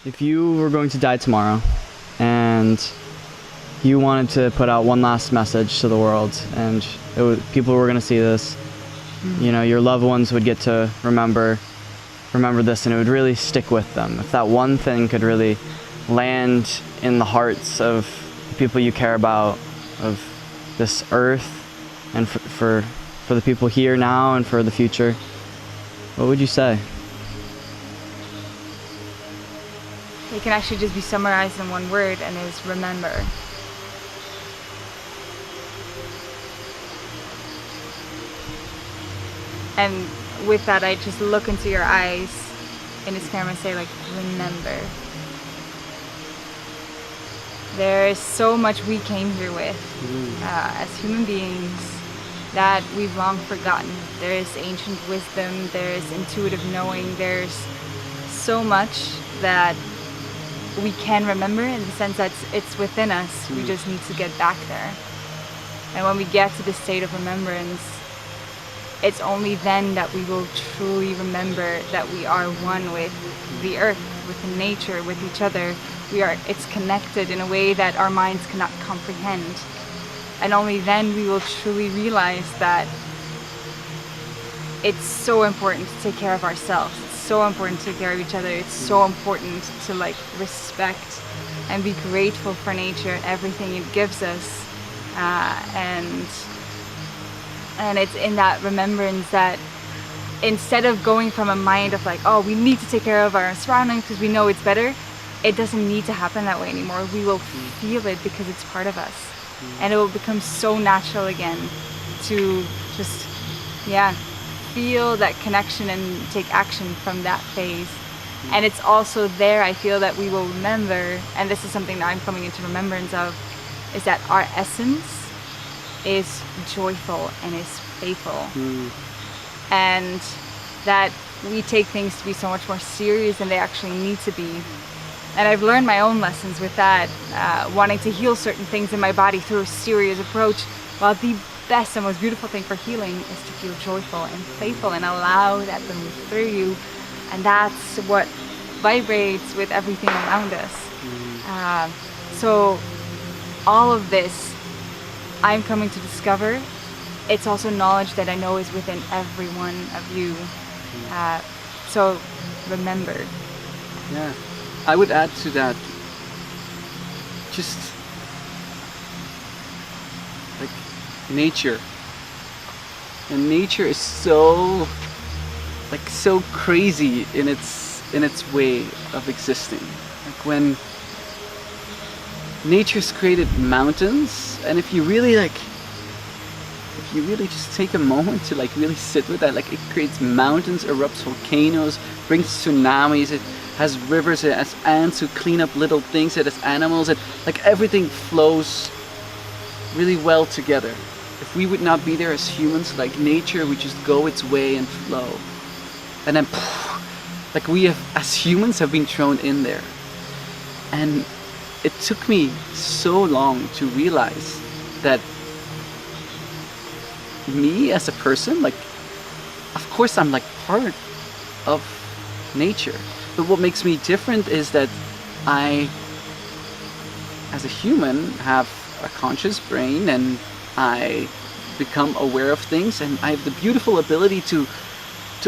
If you were going to die tomorrow and you wanted to put out one last message to the world, and people were going to see this, you know, your loved ones would get to remember this, and it would really stick with them. If that one thing could really land in the hearts of the people you care about, of this earth, and for the people here now and for the future, what would you say? It can actually just be summarized in one word, and is remember. And with that, I just look into your eyes in this camera and say, like, remember. There is so much we came here with as human beings that we've long forgotten. There is ancient wisdom, there is intuitive knowing, there's so much that we can remember, in the sense that it's within us. We just need to get back there. And when we get to the state of remembrance, it's only then that we will truly remember that we are one with the earth, with nature, with each other. It's connected in a way that our minds cannot comprehend. And only then we will truly realize that it's so important to take care of ourselves. It's so important to take care of each other. It's so important to respect and be grateful for nature and everything it gives us. And it's in that remembrance that, instead of going from a mind of oh, we need to take care of our surroundings because we know it's better, it doesn't need to happen that way anymore. We will feel it because it's part of us. And it will become so natural again to just, feel that connection and take action from that phase. And it's also there, I feel, that we will remember, and this is something that I'm coming into remembrance of, is that our essence is joyful and is playful. And that we take things to be so much more serious than they actually need to be. And I've learned my own lessons with that, wanting to heal certain things in my body through a serious approach, while the best and most beautiful thing for healing is to feel joyful and playful and allow that to move through you. And that's what vibrates with everything around us. So all of this I'm coming to discover, it's also knowledge that I know is within every one of you. So remember. Yeah, I would add to that, just nature. And nature is so crazy in its way of existing. When nature's created mountains, and if you really just take a moment to really sit with that, it creates mountains, erupts volcanoes, brings tsunamis, it has rivers, it has ants who clean up little things, it has animals, everything flows really well together. If we would not be there as humans, nature would just go its way and flow. And then we as humans have been thrown in there. And it took me so long to realize that me as a person, of course I'm part of nature. But what makes me different is that I, as a human, have a conscious brain, and I become aware of things, and I have the beautiful ability to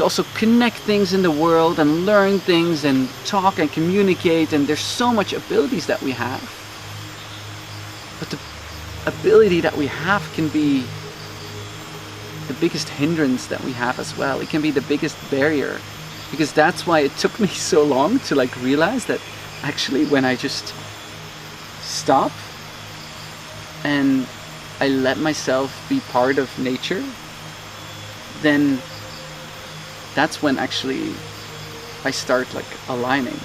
also connect things in the world and learn things and talk and communicate, and there's so much abilities that we have. But the ability that we have can be the biggest hindrance that we have as well. It can be the biggest barrier, because that's why it took me so long to realize that actually when I just stop and I let myself be part of nature, then that's when actually I start aligning.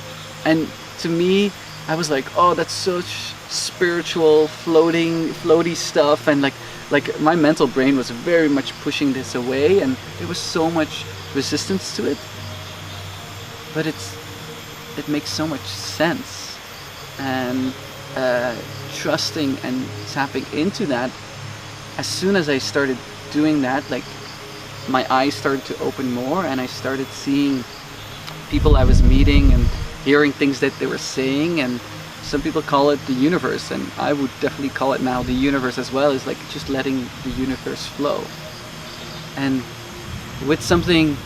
And to me, I was oh, that's such spiritual, floaty stuff, and my mental brain was very much pushing this away, and there was so much resistance to it. But it makes so much sense, and trusting and tapping into that, as soon as I started doing that, my eyes started to open more, and I started seeing people I was meeting, and hearing things that they were saying. And some people call it the universe, and I would definitely call it now the universe as well. Is like just letting the universe flow. And with something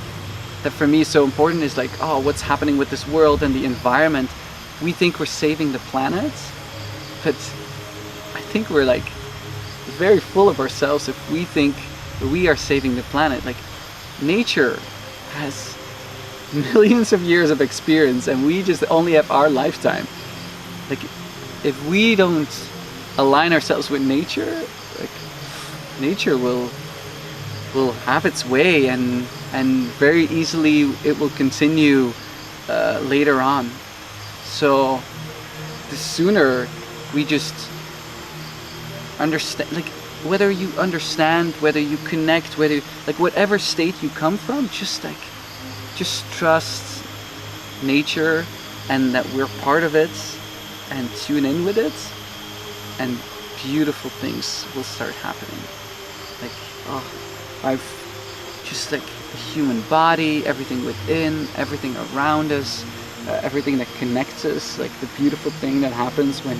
that for me is so important is like, oh, what's happening with this world and the environment. We think we're saving the planet, but I think we're like very full of ourselves if we think we are saving the planet. Like, nature has millions of years of experience and we just only have our lifetime. Like, if we don't align ourselves with nature, like, nature will have its way, and very easily it will continue later on. So the sooner we just understand, like, whether you understand, whether you connect, whether, like, whatever state you come from, just trust nature and that we're part of it, and tune in with it, and beautiful things will start happening. Like, oh, I've just, like, the human body, everything within, everything around us, everything that connects us, like the beautiful thing that happens when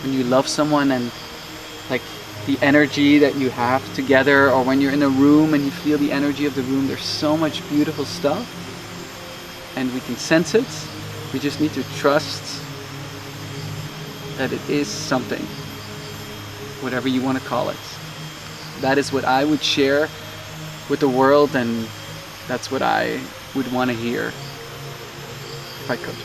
you love someone, and like the energy that you have together, or when you're in a room and you feel the energy of the room. There's so much beautiful stuff and we can sense it. We just need to trust that it is something, whatever you want to call it. That is what I would share with the world, and that's what I would want to hear if I could.